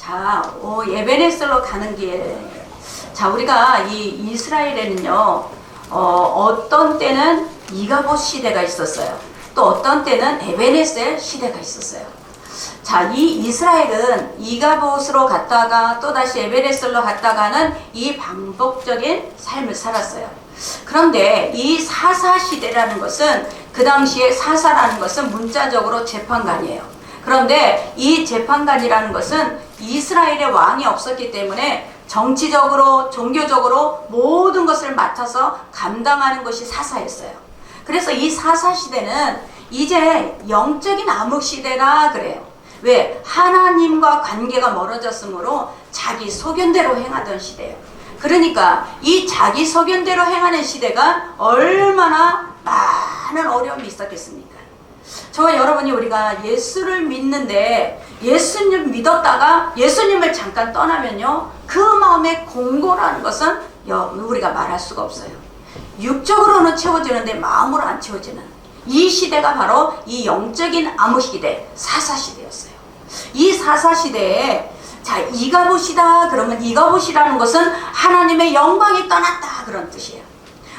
자, 에베네셀로 가는 길. 자, 우리가 이 이스라엘에는요, 어떤 때는 이가봇 시대가 있었어요. 또 어떤 때는 에베네셀 시대가 있었어요. 자, 이 이스라엘은 이가봇으로 갔다가 또다시 에베네셀로 갔다가는 이 반복적인 삶을 살았어요. 그런데 이 사사 시대라는 것은, 그 당시에 사사라는 것은 문자적으로 재판관이에요. 그런데 이 재판관이라는 것은 이스라엘의 왕이 없었기 때문에 정치적으로, 종교적으로 모든 것을 맡아서 감당하는 것이 사사였어요. 그래서 이 사사 시대는 이제 영적인 암흑 시대라 그래요. 왜? 하나님과 관계가 멀어졌으므로 자기 소견대로 행하던 시대예요. 그러니까 이 자기 소견대로 행하는 시대가 얼마나 많은 어려움이 있었겠습니까? 저와 여러분이 우리가 예수를 믿는데, 예수님 믿었다가 예수님을 잠깐 떠나면요, 그 마음의 공고라는 것은 우리가 말할 수가 없어요. 육적으로는 채워지는데 마음으로 안 채워지는 이 시대가 바로 이 영적인 암흑 시대, 사사 시대였어요. 이 사사 시대에, 자, 이가봇이다 그러면, 이가봇이라는 것은 하나님의 영광이 떠났다 그런 뜻이에요.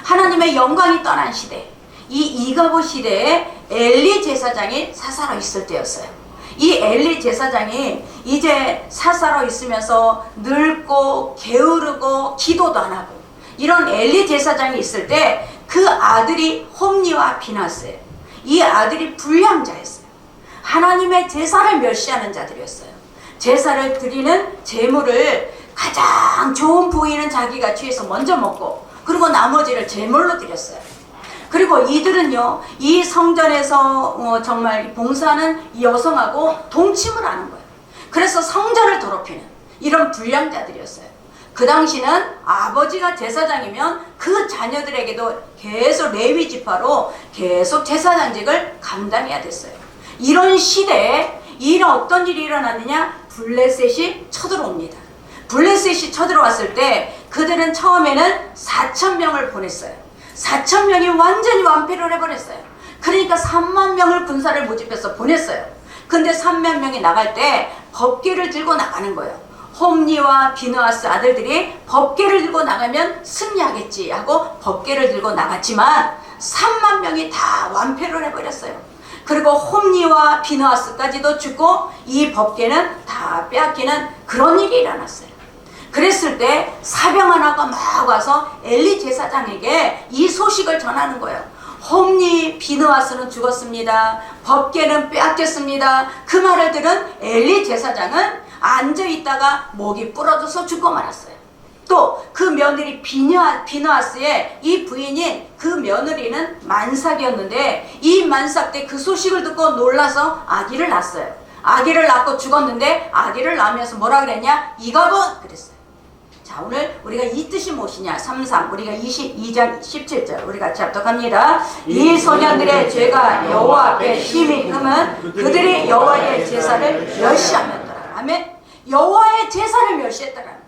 하나님의 영광이 떠난 시대. 이 이가봇 시대에 엘리 제사장이 사사로 있을 때였어요. 이 엘리 제사장이 이제 사사로 있으면서 늙고 게으르고 기도도 안 하고 이런 엘리 제사장이 있을 때 그 아들이 홈니와 비나스예요. 이 아들이 불량자였어요. 하나님의 제사를 멸시하는 자들이었어요. 제사를 드리는 제물을 가장 좋은 부위는 자기가 취해서 먼저 먹고, 그리고 나머지를 제물로 드렸어요. 그리고 이들은요, 이 성전에서 정말 봉사하는 여성하고 동침을 하는 거예요. 그래서 성전을 더럽히는 이런 불량자들이었어요. 그 당시는 아버지가 제사장이면 그 자녀들에게도 계속 레위 지파로 계속 제사장직을 감당해야 됐어요. 이런 시대에 어떤 일이 일어났느냐? 블레셋이 쳐들어옵니다. 블레셋이 쳐들어왔을 때 그들은 처음에는 4,000명을 보냈어요. 4,000명이 완전히 완패를 해버렸어요. 그러니까 3만 명을 군사를 모집해서 보냈어요. 근데 3만 명이 나갈 때 법궤를 들고 나가는 거예요. 홈니와 비느하스 아들들이 법궤를 들고 나가면 승리하겠지 하고 법궤를 들고 나갔지만 3만 명이 다 완패를 해버렸어요. 그리고 홈니와 비느하스까지도 죽고 이 법궤는 다 빼앗기는 그런 일이 일어났어요. 그랬을 때 사병 하나가 막 와서 엘리 제사장에게 이 소식을 전하는 거예요. 홈니 비느하스는 죽었습니다. 법궤는 빼앗겼습니다. 그 말을 들은 엘리 제사장은 앉아있다가 목이 부러져서 죽고 말았어요. 또 그 며느리 비느하스의 이 부인인 그 며느리는 만삭이었는데, 이 만삭 때 그 소식을 듣고 놀라서 아기를 낳았어요. 아기를 낳고 죽었는데 아기를 낳으면서 뭐라 그랬냐? 이가봇 그랬어요. 자, 오늘 우리가 이 뜻이 무엇이냐? 3 우리가 22장 17절 우리 같이 합독합니다. 이 소년들의 죄가 여호와 앞에 심히 금은 그들이 여호와의 제사를 멸시하였더라. 아멘. 여호와의 제사를 멸시했더라는 거예요.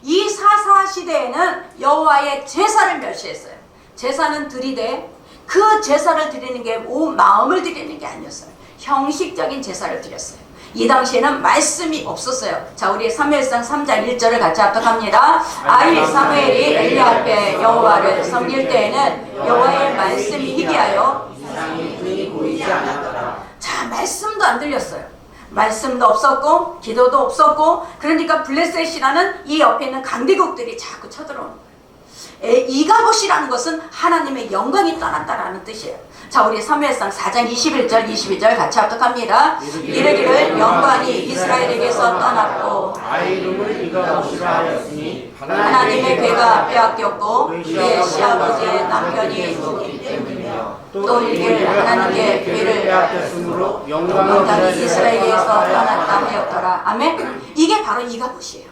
이 사사 시대에는 여호와의 제사를 멸시했어요. 제사는 드리되 그 제사를 드리는 게 온 마음을 드리는 게 아니었어요. 형식적인 제사를 드렸어요. 이 당시에는 말씀이 없었어요. 자, 우리 사무엘상 3장 1절을 같이 합독합니다. 아이 사무엘이 엘리 앞에 여호와를 섬길 때에는 여호와의 말씀이 희귀하여 이상이 그리 보이지 않았더라. 자, 말씀도 안 들렸어요. 말씀도 없었고 기도도 없었고, 그러니까 블레셋이라는 이 옆에 있는 강대국들이 자꾸 쳐들어오는 거예요. 이가봇이라는 것은 하나님의 영광이 떠났다라는 뜻이에요. 자, 우리 사무엘상 4장 21절 22절 같이 합독합니다. 이르기를 영광이 이스라엘에게서 떠났고 아이 이름을 이가봇이라 하였으니 하나님의 괴가 빼앗겼고 그의 시아버지의 남편이 죽기 때문이며, 또 이르기를 하나님의 괴를 빼앗겼으므로 영광이 이스라엘에게서 떠났다 하였더라. 아멘. 이게 바로 이가봇이에요.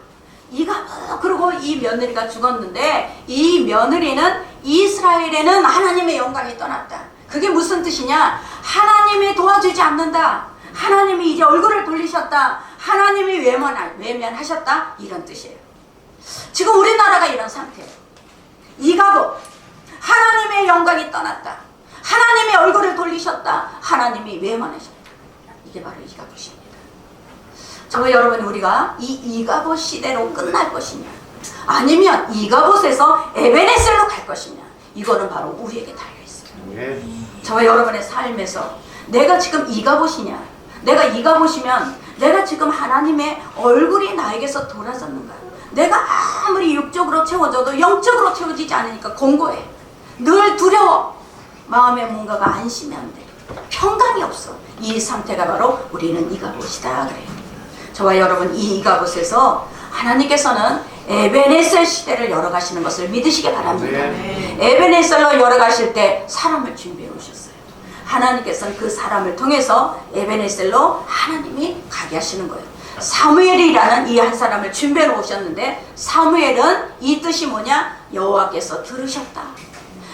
이가봇. 그리고 이 며느리가 죽었는데 이 며느리는 이스라엘에는 하나님의 영광이 떠났다. 그게 무슨 뜻이냐? 하나님이 도와주지 않는다. 하나님이 이제 얼굴을 돌리셨다. 하나님이 외면하셨다. 이런 뜻이에요. 지금 우리나라가 이런 상태예요. 이가봇. 하나님의 영광이 떠났다. 하나님의 얼굴을 돌리셨다. 하나님이 외면하셨다. 이게 바로 이가봇입니다. 저와 여러분, 우리가 이 이가봇 시대로 끝날 것이냐, 아니면 이가봇에서 에베네셀로 갈 것이냐, 이거는 바로 우리에게 달려있어요. 저와 여러분의 삶에서 내가 지금 이가봇이냐, 내가 이가봇이면 내가 지금 하나님의 얼굴이 나에게서 돌아섰는가, 내가 아무리 육적으로 채워져도 영적으로 채워지지 않으니까 공고해, 늘 두려워, 마음에 뭔가가 안심이 안 돼, 평강이 없어. 이 상태가 바로 우리는 이가봇이다 그래요. 저와 여러분, 이 이가봇에서 하나님께서는 에베네셀 시대를 열어가시는 것을 믿으시기 바랍니다. 에베네셀로 열어가실 때 사람을 준비해 오셨어요. 하나님께서는 그 사람을 통해서 에베네셀로 하나님이 가게 하시는 거예요. 사무엘이라는 이 한 사람을 준비해 오셨는데, 사무엘은 이 뜻이 뭐냐? 여호와께서 들으셨다.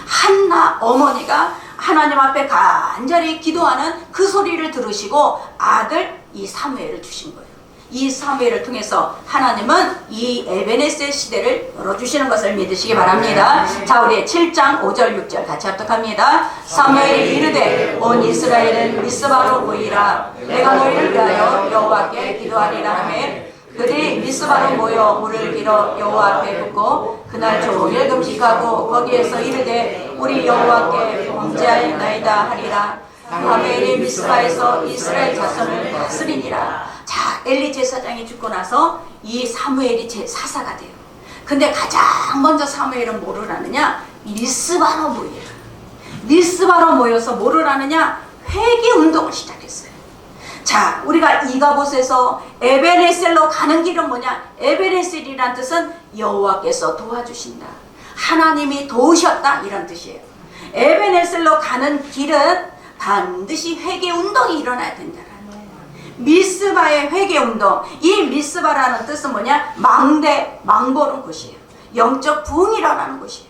한나 어머니가 하나님 앞에 간절히 기도하는 그 소리를 들으시고 아들 이 사무엘을 주신 거예요. 이 사무엘을 통해서 하나님은 이 에베네셀 시대를 열어주시는 것을 믿으시기 바랍니다. 자, 우리 7장 5절 6절 같이 합독합니다. 사무엘이 이르되 온 이스라엘은 미스바로 모이라. 내가 너희를 위하여 여호와께 기도하리라 하매 그들이 미스바로 모여 물을 길어 여호와 앞에 붓고 그날 종일 금식하고 거기에서 이르되 우리 여호와께 범죄하였나이다 하리라. 사무엘이 미스바에서 이스라엘 자손을 다스리니라. 자, 엘리 제사장이 죽고 나서 이 사무엘이 사사가 돼요. 근데 가장 먼저 사무엘은 뭐를 하느냐? 미스바로 모여요. 미스바로 모여서 뭐를 하느냐? 회개 운동을 시작했어요. 자, 우리가 이가봇에서 에베네셀로 가는 길은 뭐냐? 에베네셀이란 뜻은 여호와께서 도와주신다, 하나님이 도우셨다, 이런 뜻이에요. 에베네셀로 가는 길은 반드시 회개 운동이 일어나야 된다라는 거예요. 미스바의 회개 운동. 이 미스바라는 뜻은 뭐냐? 망보는 곳이에요. 영적 부흥이 일어나는 곳이에요.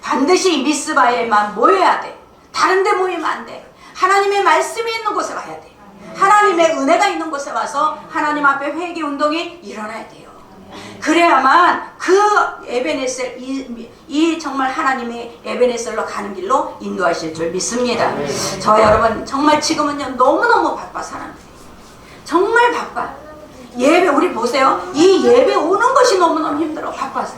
반드시 미스바에만 모여야 돼. 다른 데 모이면 안 돼. 하나님의 말씀이 있는 곳에 와야 돼. 하나님의 은혜가 있는 곳에 와서 하나님 앞에 회개 운동이 일어나야 돼요. 그래야만 그 에베네셀, 이 정말 하나님의 에베네셀로 가는 길로 인도하실 줄 믿습니다. 저 여러분, 정말 지금은요 너무너무 바빠. 사람들이 정말 바빠. 예배, 우리 보세요, 이 예배 오는 것이 너무너무 힘들어. 바빠서.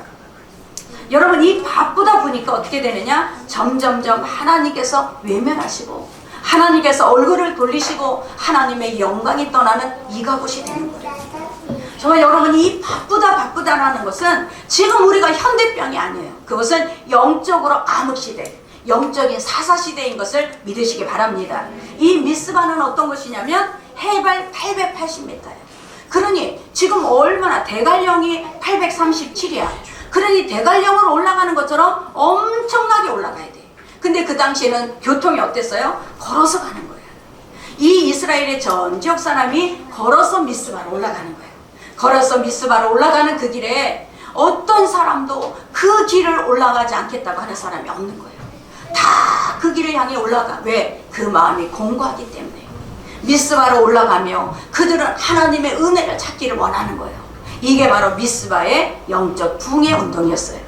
여러분, 이 바쁘다 보니까 어떻게 되느냐? 점점점 하나님께서 외면하시고 하나님께서 얼굴을 돌리시고 하나님의 영광이 떠나는 이가봇이 되는 거예요. 정말 여러분, 이 바쁘다라는 것은 지금 우리가 현대병이 아니에요. 그것은 영적으로 암흑시대, 영적인 사사시대인 것을 믿으시기 바랍니다. 이 미스바는 어떤 것이냐면 해발 880m예요. 그러니 지금 얼마나, 대관령이 837이야. 그러니 대관령으로 올라가는 것처럼 엄청나게 올라가야 돼. 근데 그 당시에는 교통이 어땠어요? 걸어서 가는 거예요. 이 이스라엘의 전 지역 사람이 걸어서 미스바로 올라가는 거예요. 걸어서 미스바로 올라가는 그 길에 어떤 사람도 그 길을 올라가지 않겠다고 하는 사람이 없는 거예요. 다 그 길을 향해 올라가. 왜? 그 마음이 공고하기 때문에. 미스바로 올라가며 그들은 하나님의 은혜를 찾기를 원하는 거예요. 이게 바로 미스바의 영적 부흥의 운동이었어요.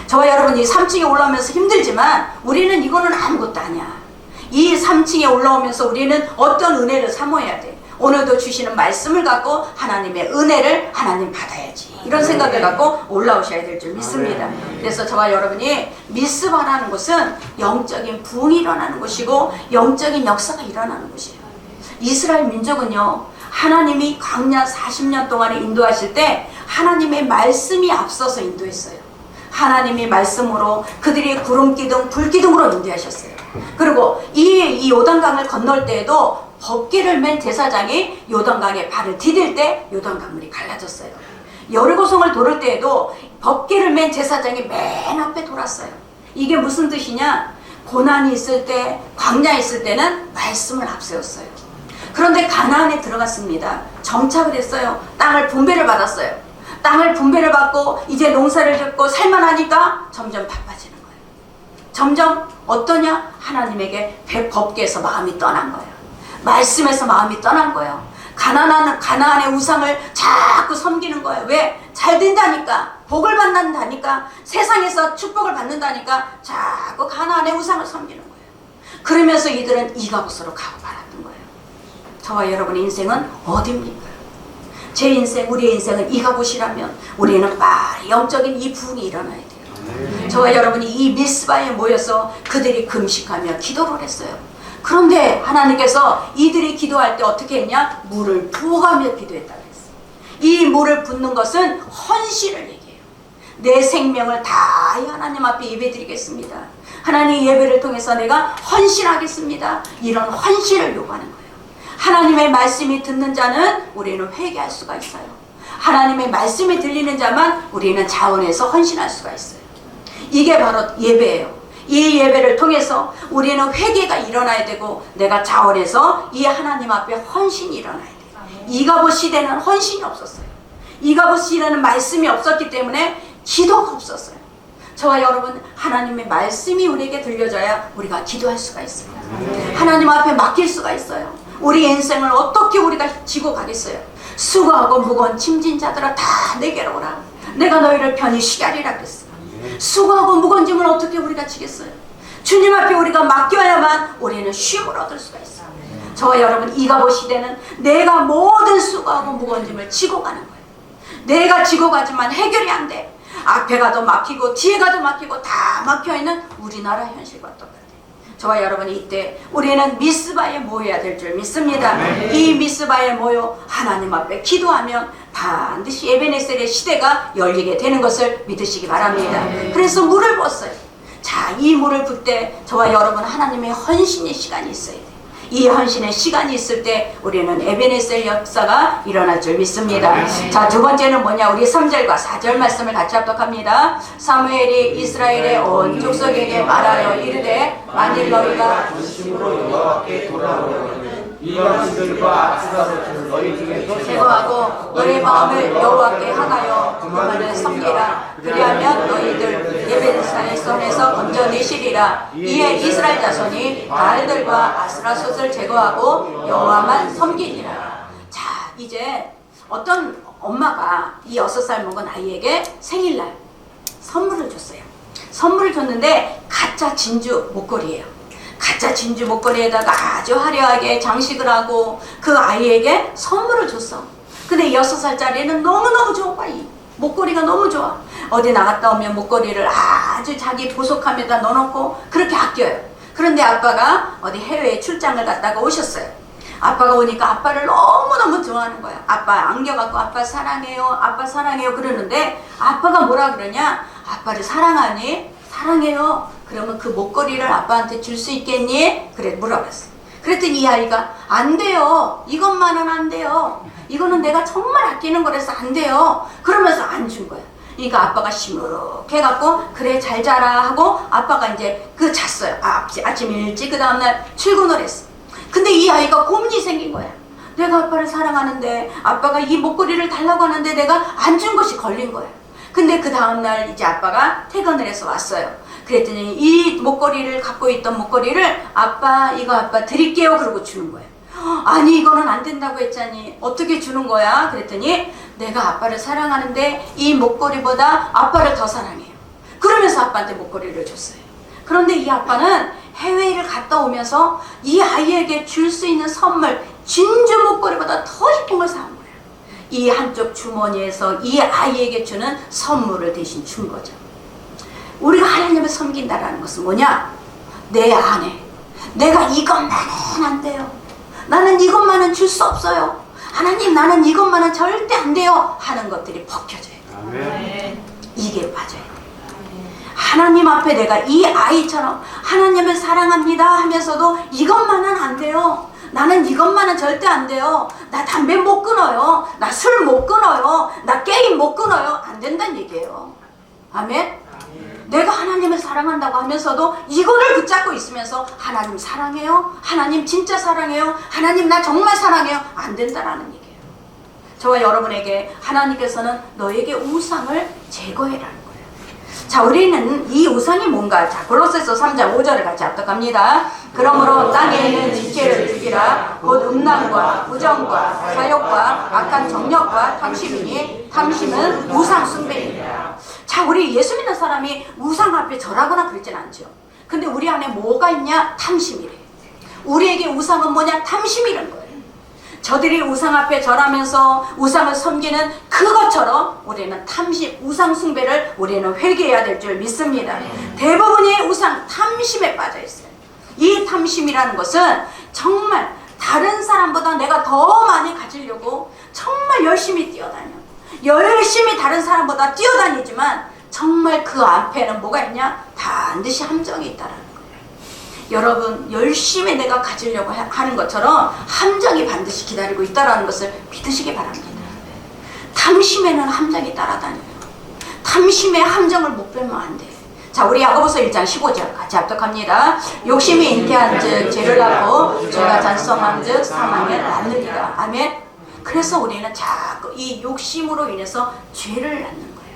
저와 여러분이 3층에 올라오면서 힘들지만 우리는 이거는 아무것도 아니야. 이 3층에 올라오면서 우리는 어떤 은혜를 사모해야 돼. 오늘도 주시는 말씀을 갖고 하나님의 은혜를 하나님 받아야지, 이런 생각을 갖고 올라오셔야 될 줄 믿습니다. 그래서 저와 여러분이 미스바라는 곳은 영적인 부흥이 일어나는 곳이고 영적인 역사가 일어나는 곳이에요. 이스라엘 민족은요, 하나님이 광야 40년 동안에 인도하실 때 하나님의 말씀이 앞서서 인도했어요. 하나님이 말씀으로 그들이 구름기둥 불기둥으로 인도하셨어요. 그리고 이 요단강을 건널 때에도 법궤를 맨 제사장이 요단강에 발을 디딜 때 요단강물이 갈라졌어요. 여리고성을 돌을 때에도 법궤를 맨 제사장이 맨 앞에 돌았어요. 이게 무슨 뜻이냐? 고난이 있을 때, 광야에 있을 때는 말씀을 앞세웠어요. 그런데 가나안에 들어갔습니다. 정착을 했어요. 땅을 분배를 받았어요. 땅을 분배를 받고 이제 농사를 짓고 살만하니까 점점 바빠지는 거예요. 점점 어떠냐? 하나님에게 법궤에서 마음이 떠난 거예요. 말씀에서 마음이 떠난 거예요. 가나안의 우상을 자꾸 섬기는 거예요. 왜? 잘 된다니까, 복을 받는다니까, 세상에서 축복을 받는다니까 자꾸 가나안의 우상을 섬기는 거예요. 그러면서 이들은 이가봇으로 가고 말았던 거예요. 저와 여러분의 인생은 어디입니까? 제 인생, 우리의 인생은 이 갑옷이라면 우리는 빨리 영적인 이 부흥이 일어나야 돼요. 저와 여러분이 이 미스바에 모여서 그들이 금식하며 기도를 했어요. 그런데 하나님께서 이들이 기도할 때 어떻게 했냐? 물을 부어가며 기도했다고 했어요. 이 물을 붓는 것은 헌신을 얘기해요. 내 생명을 다 하나님 앞에 예배드리겠습니다. 하나님 예배를 통해서 내가 헌신하겠습니다. 이런 헌신을 요구하는 거예요. 하나님의 말씀이 듣는 자는 우리는 회개할 수가 있어요. 하나님의 말씀이 들리는 자만 우리는 자원해서 헌신할 수가 있어요. 이게 바로 예배예요. 이 예배를 통해서 우리는 회개가 일어나야 되고 내가 자원해서 이 하나님 앞에 헌신이 일어나야 돼요. 이가봇 시대는 헌신이 없었어요. 이가봇 시대는 말씀이 없었기 때문에 기도가 없었어요. 저와 여러분, 하나님의 말씀이 우리에게 들려져야 우리가 기도할 수가 있어요. 하나님 앞에 맡길 수가 있어요. 우리 인생을 어떻게 우리가 지고 가겠어요? 수고하고 무거운 짐진 자들아 다 내게로 오라. 내가 너희를 편히 쉬게 하리라 그랬어요. 수고하고 무거운 짐을 어떻게 우리가 지겠어요? 주님 앞에 우리가 맡겨야만 우리는 쉼을 얻을 수가 있어요. 저와 여러분, 이가봇 시대는 내가 모든 수고하고 무거운 짐을 지고 가는 거예요. 내가 지고 가지만 해결이 안 돼. 앞에 가도 막히고 뒤에 가도 막히고 다 막혀있는 우리나라 현실과 똑같아요. 저와 여러분이 이때 우리는 미스바에 모여야 될 줄 믿습니다. 이 미스바에 모여 하나님 앞에 기도하면 반드시 에베네셀의 시대가 열리게 되는 것을 믿으시기 바랍니다. 그래서 물을 부었어요. 자, 이 물을 붓 때 저와 여러분 하나님의 헌신의 시간이 있어야 돼요. 이 헌신의 시간이 있을 때 우리는 에베네셀 역사가 일어날 줄 믿습니다. 자, 두 번째는 뭐냐? 우리 3절과 4절 말씀을 같이 합독합니다. 사무엘이 이스라엘의 온 족속에게 말하여 이르되 만일 너희가 전심으로 여호와께 돌아오려면 이방신들과 악수가로들 너희 중에서 제거하고 너희 마음을 여호와께 향하여 그만을 섬기라. 그리하면 너희들 에베네셀의 손에서 건져내시리라. 이에 이스라엘 자손이 바알들과 아스라솥을 제거하고 여호와만 섬기니라. 자, 이제 어떤 엄마가 이 6살 먹은 아이에게 생일날 선물을 줬어요. 선물을 줬는데 가짜 진주 목걸이에요. 가짜 진주 목걸이에다가 아주 화려하게 장식을 하고 그 아이에게 선물을 줬어. 근데 6살짜리는 너무너무 좋은 거야. 이 목걸이가 너무 좋아. 어디 나갔다 오면 목걸이를 아주 자기 보석함에다 넣어놓고 그렇게 아껴요. 그런데 아빠가 어디 해외에 출장을 갔다가 오셨어요. 아빠가 오니까 아빠를 너무너무 좋아하는 거야. 아빠 안겨갖고 아빠 사랑해요, 아빠 사랑해요 그러는데 아빠가 뭐라 그러냐? 아빠를 사랑하니? 사랑해요. 그러면 그 목걸이를 아빠한테 줄 수 있겠니? 그래 물어봤어. 그랬더니 이 아이가 안 돼요. 이것만은 안 돼요. 이거는 내가 정말 아끼는 거라서 안 돼요. 그러면서 안 준 거야. 그러니까 아빠가 시무룩 해갖고 그래 잘 자라 하고 아빠가 이제 그 잤어요. 아침 일찍 그 다음날 출근을 했어. 근데 이 아이가 고민이 생긴 거야. 내가 아빠를 사랑하는데 아빠가 이 목걸이를 달라고 하는데 내가 안 준 것이 걸린 거야. 근데 그 다음날 이제 아빠가 퇴근을 해서 왔어요. 그랬더니 이 목걸이를 갖고 있던 목걸이를 아빠 이거 아빠 드릴게요 그러고 주는 거예요. 아니 이거는 안 된다고 했잖니 어떻게 주는 거야? 그랬더니 내가 아빠를 사랑하는데 이 목걸이보다 아빠를 더 사랑해요. 그러면서 아빠한테 목걸이를 줬어요. 그런데 이 아빠는 해외를 갔다 오면서 이 아이에게 줄 수 있는 선물 진주 목걸이보다 더 예쁜 걸 사온 거예요. 이 한쪽 주머니에서 이 아이에게 주는 선물을 대신 준 거죠. 우리가 하나님을 섬긴다라는 것은 뭐냐? 내 안에 내가 이것만은 안 돼요. 나는 이것만은 줄 수 없어요. 하나님 나는 이것만은 절대 안 돼요. 하는 것들이 벗겨져요. 아멘. 이게 빠져요. 하나님 앞에 내가 이 아이처럼 하나님을 사랑합니다 하면서도 이것만은 안 돼요. 나는 이것만은 절대 안 돼요. 나 담배 못 끊어요. 나 술 못 끊어요. 나 게임 못 끊어요. 안 된다는 얘기예요. 아멘? 내가 하나님을 사랑한다고 하면서도 이거를 붙잡고 있으면서 하나님 사랑해요? 하나님 진짜 사랑해요? 하나님 나 정말 사랑해요? 안 된다라는 얘기예요. 저와 여러분에게 하나님께서는 너에게 우상을 제거해라는 거예요. 자, 우리는 이 우상이 뭔가? 자, 골로새서 3장 5절을 같이 합독합니다. 그러므로 땅에 있는 지체를 죽이라. 곧 음란과 부정과 사욕과 악한 정력과 탐심이니 탐심은 우상 숭배이니라. 자, 우리 예수 믿는 사람이 우상 앞에 절하거나 그러진 않죠. 근데 우리 안에 뭐가 있냐? 탐심이래. 우리에게 우상은 뭐냐? 탐심이란 거예요. 저들이 우상 앞에 절하면서 우상을 섬기는 그것처럼 우리는 탐심, 우상 숭배를 우리는 회개해야 될 줄 믿습니다. 대부분의 우상 탐심에 빠져 있어요. 이 탐심이라는 것은 정말 다른 사람보다 내가 더 많이 가지려고 정말 열심히 뛰어다녀. 열심히 다른 사람보다 뛰어다니지만 정말 그 앞에는 뭐가 있냐? 반드시 함정이 있다라는 거예요. 여러분, 열심히 내가 가지려고 하는 것처럼 함정이 반드시 기다리고 있다라는 것을 믿으시기 바랍니다. 탐심에는 함정이 따라다녀요. 탐심의 함정을 못 빼면 안 돼. 자, 우리 야고보서 1장 15절 같이 합독합니다. 욕심이 잉태한 즉 죄를 낳고 죄가 잔성한 즉 사망을 낳느니라. 아멘. 그래서 우리는 자꾸 이 욕심으로 인해서 죄를 낳는 거예요.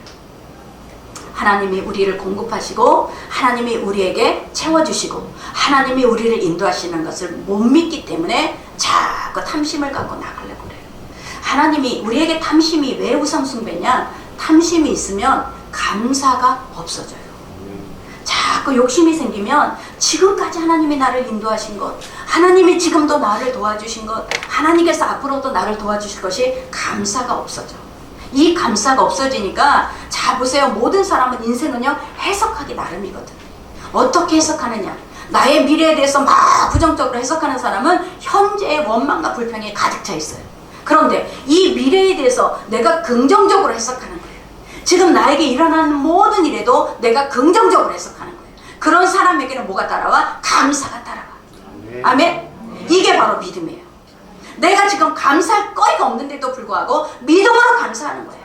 하나님이 우리를 공급하시고 하나님이 우리에게 채워주시고 하나님이 우리를 인도하시는 것을 못 믿기 때문에 자꾸 탐심을 갖고 나가려고 그래요. 하나님이 우리에게 탐심이 왜 우상 숭배냐? 탐심이 있으면 감사가 없어져요. 자꾸 욕심이 생기면 지금까지 하나님이 나를 인도하신 것, 하나님이 지금도 나를 도와주신 것, 하나님께서 앞으로도 나를 도와주실 것이 감사가 없어져. 이 감사가 없어지니까 자 보세요. 모든 사람은 인생은요 해석하기 나름이거든. 어떻게 해석하느냐? 나의 미래에 대해서 막 부정적으로 해석하는 사람은 현재의 원망과 불평이 가득 차 있어요. 그런데 이 미래에 대해서 내가 긍정적으로 해석하는 거예요. 지금 나에게 일어나는 모든 일에도 내가 긍정적으로 해석하는 거예요. 그런 사람에게는 뭐가 따라와? 감사가 따라와. 아멘? 이게 바로 믿음이에요. 내가 지금 감사할 거리가 없는데도 불구하고 믿음으로 감사하는 거예요.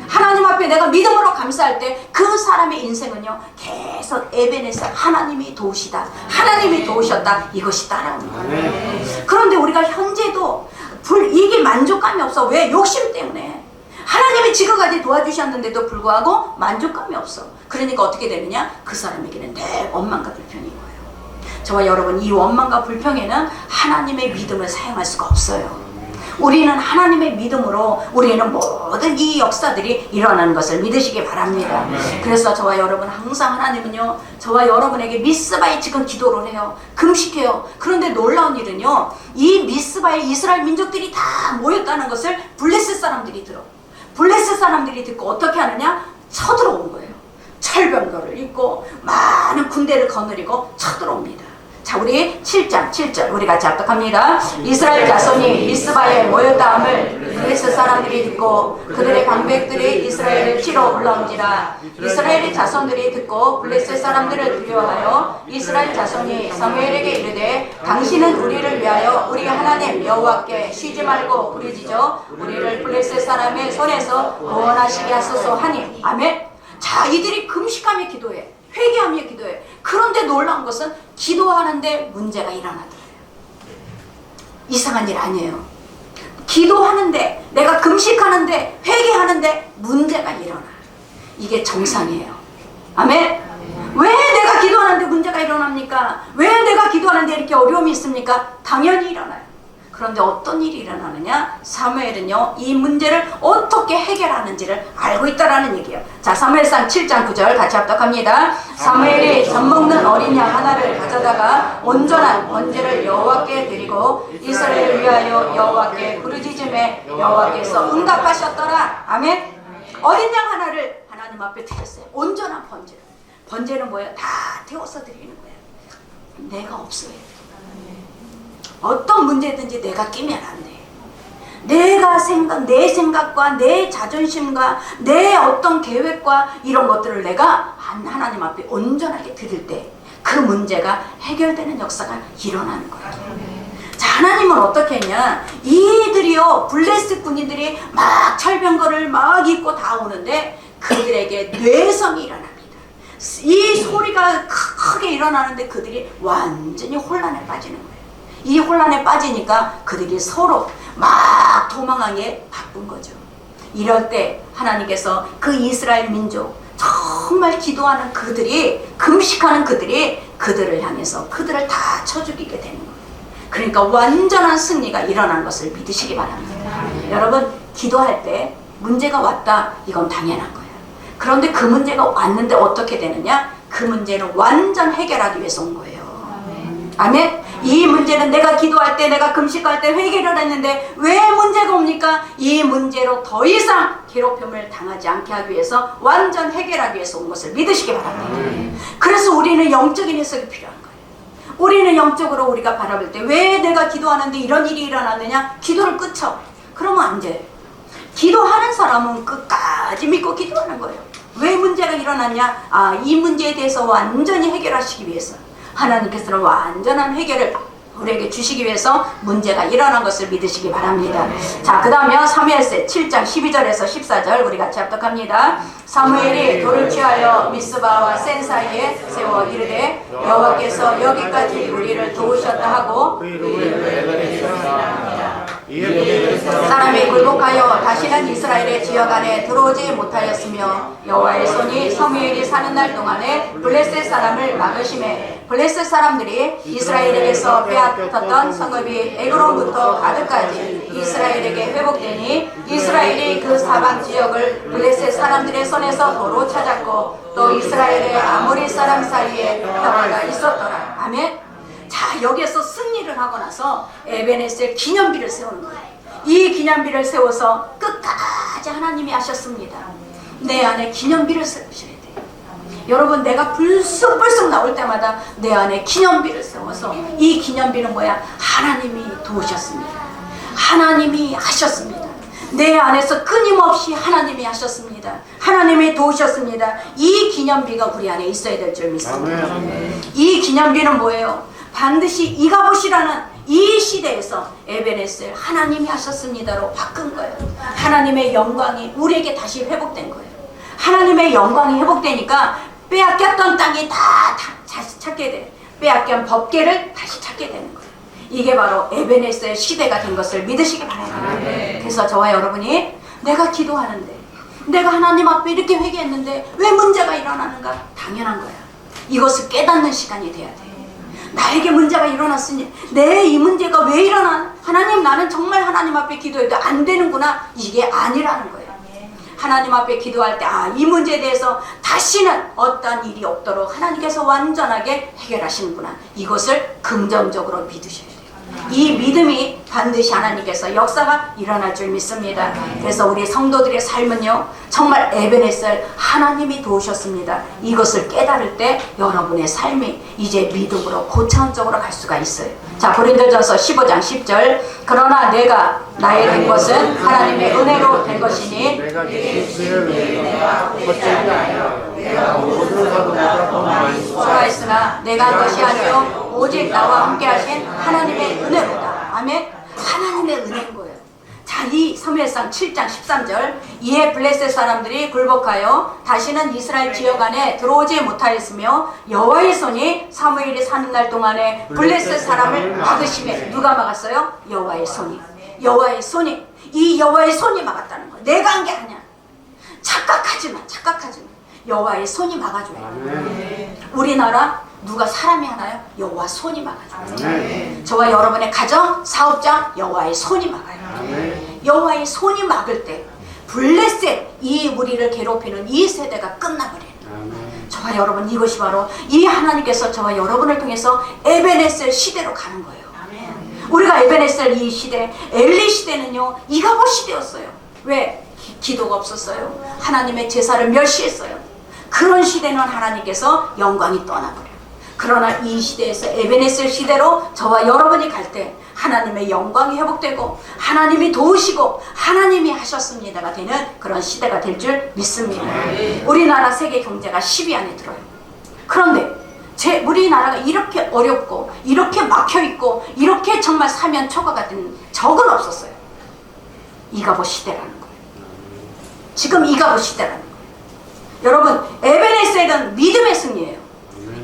하나님 앞에 내가 믿음으로 감사할 때 그 사람의 인생은요 계속 에베네서 하나님이 도우시다, 하나님이 도우셨다, 이것이 따라오는 거예요. 그런데 우리가 현재도 이게 만족감이 없어. 왜? 욕심 때문에. 하나님이 지금까지 도와주셨는데도 불구하고 만족감이 없어. 그러니까 어떻게 되느냐? 그 사람에게는 늘 원망과 불평인 거예요. 저와 여러분, 이 원망과 불평에는 하나님의 믿음을 사용할 수가 없어요. 우리는 하나님의 믿음으로 우리는 모든 이 역사들이 일어나는 것을 믿으시기 바랍니다. 그래서 저와 여러분, 항상 하나님은요 저와 여러분에게 미스바에 지금 기도를 해요. 금식해요. 그런데 놀라운 일은요, 이 미스바에 이스라엘 민족들이 다 모였다는 것을 블레셋 사람들이 들어. 블레셋 사람들이 듣고 어떻게 하느냐? 쳐들어온 거예요. 철병거를 입고 많은 군대를 거느리고 쳐들어옵니다. 자, 우리 7장 7절 우리 같이 합독합니다. 이스라엘 자손이 미스바에 모였다함을 블레셋 사람들이 듣고 그들의 방백들이 이스라엘을 치러 올라온지라. 이스라엘의 자손들이 듣고 블레셋 사람들을 두려워하여 이스라엘 자손이 사무엘에게 이르되 당신은 우리를 위하여 우리 하나님 여호와께 쉬지 말고 부르짖어 우리를 블레셋 사람의 손에서 구원하시게 하소서 하니. 아멘. 자, 이들이 금식하며 기도해. 회개하며 기도해. 그런데 놀라운 것은 기도하는데 문제가 일어나더래요. 이상한 일 아니에요. 기도하는데, 내가 금식하는데, 회개하는데 문제가 일어나. 이게 정상이에요. 아멘. 왜 내가 기도하는데 문제가 일어납니까? 왜 내가 기도하는데 이렇게 어려움이 있습니까? 당연히 일어나요. 그런데 어떤 일이 일어나느냐? 사무엘은요 이 문제를 어떻게 해결하는지를 알고 있다라는 얘기예요. 자, 사무엘상 7장 9절 같이 합독합니다. 사무엘이 젖먹는 어린 양 하나를 가져다가 온전한 번제를 여호와께 드리고 이스라엘을 위하여 여호와께 부르짖음에 여호와께서 응답하셨더라. 아멘. 어린 양 하나를 하나님 앞에 드렸어요. 온전한 번제. 번제는 뭐예요? 다 태워서 드리는 거예요. 내가 없어요. 어떤 문제든지 내가 끼면 안 돼. 내 생각과 내 자존심과 내 어떤 계획과 이런 것들을 내가 하나님 앞에 온전하게 드릴 때 그 문제가 해결되는 역사가 일어나는 거예요. 자, 하나님은 어떻게 했냐? 이들이요, 블레셋 군인들이 막 철병거를 막 입고 다 오는데 그들에게 뇌성이 일어납니다. 이 소리가 크게 일어나는데 그들이 완전히 혼란에 빠지는 거예요. 이 혼란에 빠지니까 그들이 서로 막 도망하기에 바쁜 거죠. 이럴 때 하나님께서 그 이스라엘 민족, 정말 기도하는 그들이, 금식하는 그들이 그들을 향해서 그들을 다 쳐 죽이게 되는 거예요. 그러니까 완전한 승리가 일어난 것을 믿으시기 바랍니다. 여러분, 기도할 때 문제가 왔다, 이건 당연한 거예요. 그런데 그 문제가 왔는데 어떻게 되느냐? 그 문제는 완전 해결하기 위해서 온 거예요. 아멘. 이 문제는 내가 기도할 때, 내가 금식할 때 회개를 했는데 왜 문제가 옵니까? 이 문제로 더 이상 괴롭힘을 당하지 않게 하기 위해서, 완전 해결하기 위해서 온 것을 믿으시기 바랍니다. 그래서 우리는 영적인 해석이 필요한 거예요. 우리는 영적으로 우리가 바라볼 때 왜 내가 기도하는데 이런 일이 일어났느냐? 기도를 끊죠. 그러면 안 돼. 기도하는 사람은 끝까지 믿고 기도하는 거예요. 왜 문제가 일어났냐? 이 문제에 대해서 완전히 해결하시기 위해서, 하나님께서는 완전한 해결을 우리에게 주시기 위해서 문제가 일어난 것을 믿으시기 바랍니다. 자, 그 다음에 사무엘서 7장 12절에서 14절 우리 같이 합독합니다. 사무엘이 돌을 취하여 미스바와 센 사이에 세워 이르되 여호와께서 여기까지 우리를 도우셨다 하고, 사람이 굴복하여 다시는 이스라엘의 지역 안에 들어오지 못하였으며 여호와의 손이 사무엘이 사는 날 동안에 블레셋 사람을 막으심에, 블레셋 사람들이 이스라엘에게서 빼앗겼던 성읍이 에그론부터 가드까지 이스라엘에게 회복되니 이스라엘이 그 사방 지역을 블레셋 사람들의 손에서 도로 찾았고 또 이스라엘의 아모리 사람 사이에 평화가 있었더라. 아멘. 자, 여기에서 승리를 하고 나서 에베네셀 기념비를 세우는 거예요. 이 기념비를 세워서 끝까지 하나님이 하셨습니다. 내 안에 기념비를 세우셔야 돼요. 여러분, 내가 불쑥불쑥 나올 때마다 내 안에 기념비를 세워서, 이 기념비는 뭐야? 하나님이 도우셨습니다. 하나님이 하셨습니다. 내 안에서 끊임없이 하나님이 하셨습니다. 하나님이 도우셨습니다. 이 기념비가 우리 안에 있어야 될 줄 믿습니다. 이 기념비는 뭐예요? 반드시 이가봇이라는 이 시대에서 에베네셀 하나님이 하셨습니다로 바꾼 거예요. 하나님의 영광이 우리에게 다시 회복된 거예요. 하나님의 영광이 회복되니까 빼앗겼던 땅이 다 다시 찾게 돼. 빼앗긴 법궤를 다시 찾게 되는 거예요. 이게 바로 에베네셀 시대가 된 것을 믿으시기 바랍니다. 그래서 저와 여러분이 내가 기도하는데, 내가 하나님 앞에 이렇게 회개했는데 왜 문제가 일어나는가? 당연한 거야. 이것을 깨닫는 시간이 돼야 돼. 나에게 문제가 일어났으니 내 이 문제가 왜 일어나? 하나님, 나는 정말 하나님 앞에 기도해도 안 되는구나. 이게 아니라는 거예요. 하나님 앞에 기도할 때 이 문제에 대해서 다시는 어떤 일이 없도록 하나님께서 완전하게 해결하시는구나. 이것을 긍정적으로 믿으셔야 돼요. 이 믿음이 반드시 하나님께서 역사가 일어날 줄 믿습니다. 그래서 우리 성도들의 삶은요, 정말 에베네셀 하나님이 도우셨습니다. 이것을 깨달을 때 여러분의 삶이 이제 믿음으로 고차원적으로 갈 수가 있어요. 자, 고린도전서 15장 10절. 그러나 내가 나의 된 것은 하나님의 은혜로 된 것이니 내가 예수의 은혜가 헛되지 아니하여 내가 무엇을 하도 못할 많이 수가 있으나 내가 한 것이 아니요 오직 나와 함께 하신 하나님의 은혜로다. 아멘. 하나님의 은혜인 거예요. 자, 이 사무엘상 7장 13절. 이에 블레셋 사람들이 굴복하여 다시는 이스라엘 지역 안에 들어오지 못하였으며 여호와의 손이 사무엘이 사는 날 동안에 블레셋 사람을 막으심에, 누가 막았어요? 여호와의 손이. 여호와의 손이, 이 여호와의 손이 막았다는 거예요. 내가 한 게 아니야. 착각하지 마. 여호와의 손이 막아줘요. 우리나라 누가 사람이 하나요? 여호와 손이 막아줘요. 저와 여러분의 가정, 사업장, 여호와의 손이 막아요. 여호와의 손이 막을 때 블레셋, 이 우리를 괴롭히는 이 세대가 끝나버려요. 저와 여러분, 이것이 바로 이 하나님께서 저와 여러분을 통해서 에베네셀 시대로 가는 거예요. 우리가 에베네셀 이 시대, 엘리 시대는요, 이가봇 시대였어요. 왜? 기도가 없었어요. 하나님의 제사를 멸시했어요. 그런 시대는 하나님께서 영광이 떠나버려요. 그러나 이 시대에서 에베네셀 시대로 저와 여러분이 갈 때 하나님의 영광이 회복되고 하나님이 도우시고 하나님이 하셨습니다가 되는 그런 시대가 될 줄 믿습니다. 우리나라 세계 경제가 10위 안에 들어요. 그런데 우리나라가 이렇게 어렵고 이렇게 막혀있고 이렇게 정말 사면초가 같은 적은 없었어요. 이가봇 시대라는 거예요. 지금 이가봇 시대라는 거예요. 여러분, 에베네셀은 믿음의 승리예요.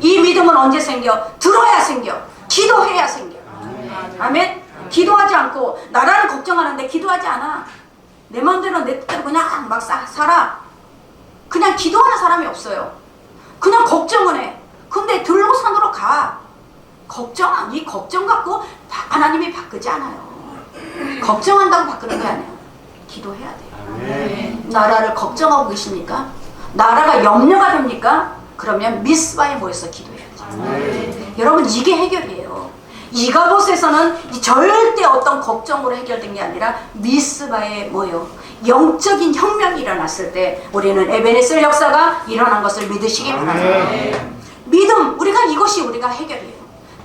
이 믿음은 언제 생겨? 들어야 생겨. 기도해야 생겨. 아멘. 기도하지 않고, 나라를 걱정하는데 기도하지 않아. 내 마음대로 내 뜻대로 그냥 막 살아. 그냥 기도하는 사람이 없어요. 그냥 걱정은 해. 근데 들로 산으로 가. 이 걱정 갖고 하나님이 바꾸지 않아요. 걱정한다고 바꾸는 게 아니에요. 기도해야 돼요. 나라를 걱정하고 계십니까? 나라가 염려가 됩니까? 그러면 미스바에 모여서 기도해야죠. 여러분, 이게 해결이에요. 이가봇에서는 절대 어떤 걱정으로 해결된 게 아니라 미스바의 뭐요? 영적인 혁명이 일어났을 때 우리는 에베네셀 역사가 일어난 것을 믿으시기 바랍니다. 믿음, 이것이 우리가 해결해요.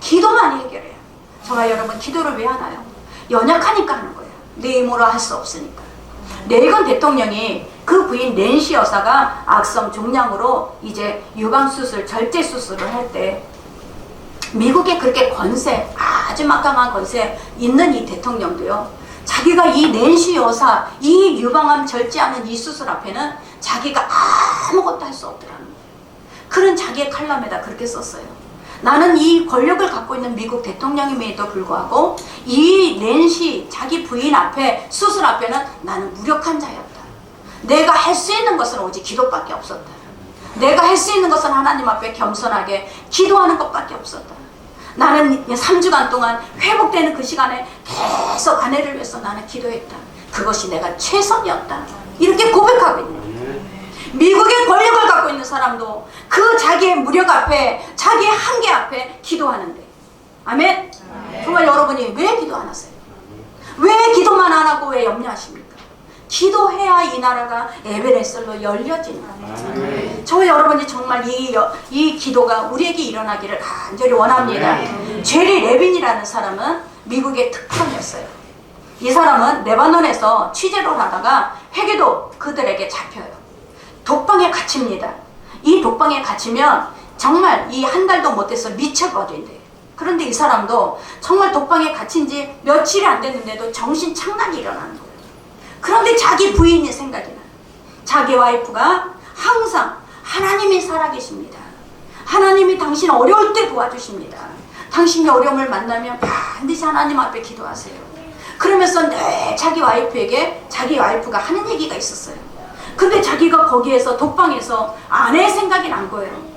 기도만 해결해요. 저와 여러분, 기도를 왜 하나요? 연약하니까 하는 거예요. 내 힘으로 할 수 없으니까. 레이건 대통령이 그 부인 낸시 여사가 악성 종양으로 이제 유방수술, 절제수술을 할 때 미국에 그렇게 권세, 아주 막강한 권세 있는 이 대통령도요, 자기가 이 낸시 여사, 이 유방암 절제하는 이 수술 앞에는 자기가 아무것도 할 수 없더라는 거예요. 그런 자기의 칼럼에다 그렇게 썼어요. 나는 이 권력을 갖고 있는 미국 대통령임에도 불구하고 이 낸시 자기 부인 앞에, 수술 앞에는 나는 무력한 자였다. 내가 할 수 있는 것은 오직 기도밖에 없었다. 내가 할 수 있는 것은 하나님 앞에 겸손하게 기도하는 것밖에 없었다. 나는 3주간 동안 회복되는 그 시간에 계속 아내를 위해서 나는 기도했다. 그것이 내가 최선이었다. 이렇게 고백하고 있는 거예요. 미국의 권력을 갖고 있는 사람도 그 자기의 무력 앞에, 자기의 한계 앞에 기도하는데, 아멘? 정말 여러분이 왜 기도 안 하세요? 왜 기도만 안 하고 왜 염려하십니까? 기도해야 이 나라가 에베네셀로 열려지는 겁니다. 저 여러분이 정말 이 기도가 우리에게 일어나기를 간절히 원합니다. 제리 레빈이라는 사람은 미국의 특파원이었어요. 이 사람은 레바논에서 취재를 하다가 회계도 그들에게 잡혀요. 독방에 갇힙니다. 이 독방에 갇히면 정말 이 한 달도 못 돼서 미쳐버린대요. 그런데 이 사람도 정말 독방에 갇힌 지 며칠이 안 됐는데도 정신 착란이 일어나는 거예요. 그런데 자기 부인이 생각이 나요. 자기 와이프가 항상 하나님이 살아계십니다. 하나님이 당신 어려울 때 도와주십니다. 당신이 어려움을 만나면 반드시 하나님 앞에 기도하세요. 그러면서 늘 자기 와이프에게 자기 와이프가 하는 얘기가 있었어요. 근데 자기가 거기에서 독방에서 아내의 생각이 난 거예요.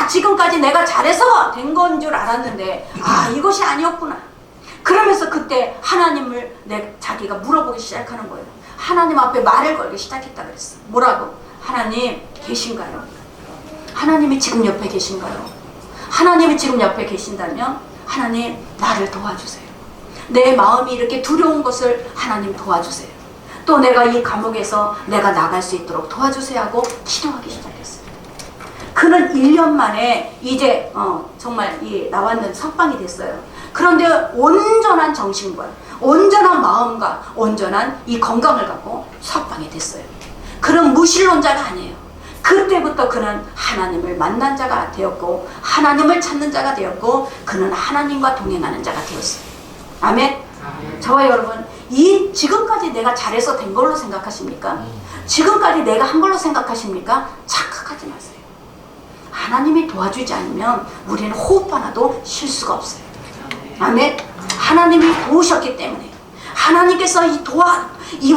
지금까지 내가 잘해서 된 건 줄 알았는데 이것이 아니었구나. 그러면서 그때 하나님을 자기가 물어보기 시작하는 거예요. 하나님 앞에 말을 걸기 시작했다 그랬어. 뭐라고? 하나님 계신가요? 하나님이 지금 옆에 계신가요? 하나님이 지금 옆에 계신다면 하나님 나를 도와주세요. 내 마음이 이렇게 두려운 것을 하나님 도와주세요. 또 내가 이 감옥에서 내가 나갈 수 있도록 도와주세요 하고 기도하기 시작했어요. 그는 1년 만에 이제 정말 나왔는 석방이 됐어요. 그런데 온전한 정신과 온전한 마음과 온전한 이 건강을 갖고 석방이 됐어요. 그는 무신론자가 아니에요. 그때부터 그는 하나님을 만난 자가 되었고 하나님을 찾는 자가 되었고 그는 하나님과 동행하는 자가 되었어요. 아멘. 저와 여러분, 지금까지 내가 잘해서 된 걸로 생각하십니까? 지금까지 내가 한 걸로 생각하십니까? 착각하지 마세요. 하나님이 도와주지 않으면 우리는 호흡 하나도 쉴 수가 없어요. 아멘. 하나님이 도우셨기 때문에 하나님께서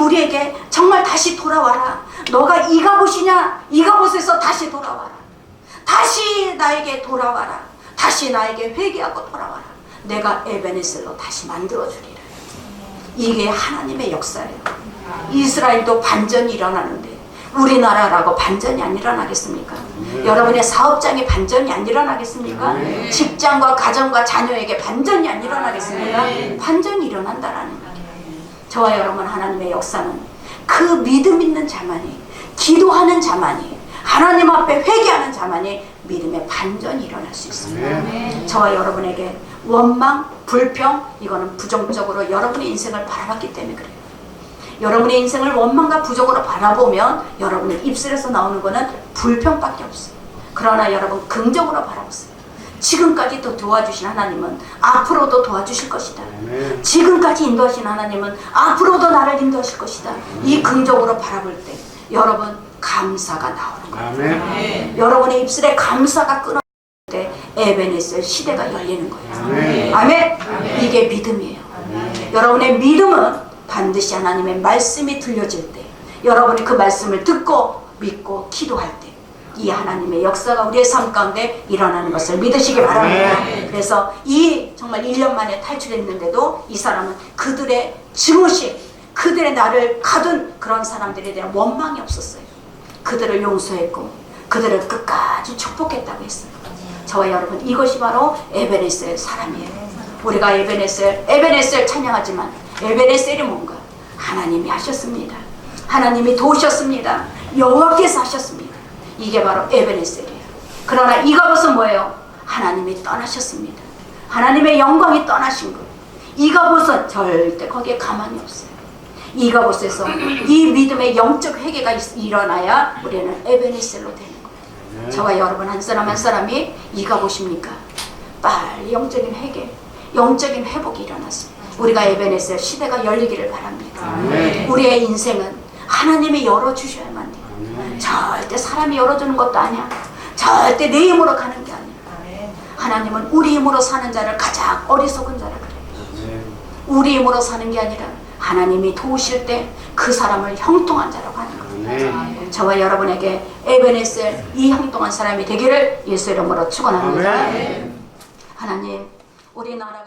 우리에게 정말 다시 돌아와라. 너가 이가봇이냐? 이가봇에서 다시 돌아와라. 다시 나에게 돌아와라. 다시 나에게 회개하고 돌아와라. 내가 에베네셀로 다시 만들어주리라. 이게 하나님의 역사예요. 이스라엘도 반전이 일어나는데 우리나라라고 반전이 안 일어나겠습니까? 여러분의 사업장에 반전이 안 일어나겠습니까? 직장과 가정과 자녀에게 반전이 안 일어나겠습니까? 반전이 일어난다라는 거예요. 저와 여러분, 하나님의 역사는 그 믿음 있는 자만이, 기도하는 자만이, 하나님 앞에 회개하는 자만이 믿음의 반전이 일어날 수 있습니다. 저와 여러분에게 원망, 불평, 이거는 부정적으로 여러분의 인생을 바라봤기 때문에 그래요. 여러분의 인생을 원망과 부정으로 바라보면 여러분의 입술에서 나오는 거는 불평밖에 없어요. 그러나 여러분 긍정으로 바라보세요. 지금까지도 도와주신 하나님은 앞으로도 도와주실 것이다. 지금까지 인도하신 하나님은 앞으로도 나를 인도하실 것이다. 이 긍정으로 바라볼 때 여러분 감사가 나오는 거예요. 여러분의 입술에 감사가 끊어질 때 에베네셀 시대가 열리는 거예요. 아멘. 이게 믿음이에요. 여러분의 믿음은 반드시 하나님의 말씀이 들려질 때, 여러분이 그 말씀을 듣고 믿고 기도할 때 이 하나님의 역사가 우리의 삶 가운데 일어나는 것을 믿으시기 바랍니다. 그래서 정말 1년 만에 탈출했는데도 이 사람은 그들의 증오심, 그들의 나를 가둔 그런 사람들에 대한 원망이 없었어요. 그들을 용서했고 그들을 끝까지 축복했다고 했어요. 저와 여러분, 이것이 바로 에베네셀 사람이에요. 우리가 에베네셀 찬양하지만 에베네셀이 뭔가? 하나님이 하셨습니다. 하나님이 도우셨습니다. 여호와께서 하셨습니다. 이게 바로 에베네셀이에요. 그러나 이가봇은 뭐예요? 하나님이 떠나셨습니다. 하나님의 영광이 떠나신 거예요. 이가봇은 절대 거기에 가만히 없어요. 이가봇에서 이 믿음의 영적 회개가 일어나야 우리는 에베네셀로 되는 거예요. 저와 여러분 한 사람 한 사람이 이가봇입니까? 빨리 영적인 회개, 영적인 회복이 일어났습니다. 우리가 에베네셀 시대가 열리기를 바랍니다. 우리의 인생은 하나님이 열어주셔야만 돼요. 절대 사람이 열어주는 것도 아니야. 절대 내 힘으로 가는 게 아니야. 하나님은 우리 힘으로 사는 자를 가장 어리석은 자라 그래요. 우리 힘으로 사는 게 아니라 하나님이 도우실 때 그 사람을 형통한 자라고 하는 겁니다. 저와 여러분에게 에베네셀 이 형통한 사람이 되기를 예수 이름으로 축원합니다. 하나님, 우리 나라가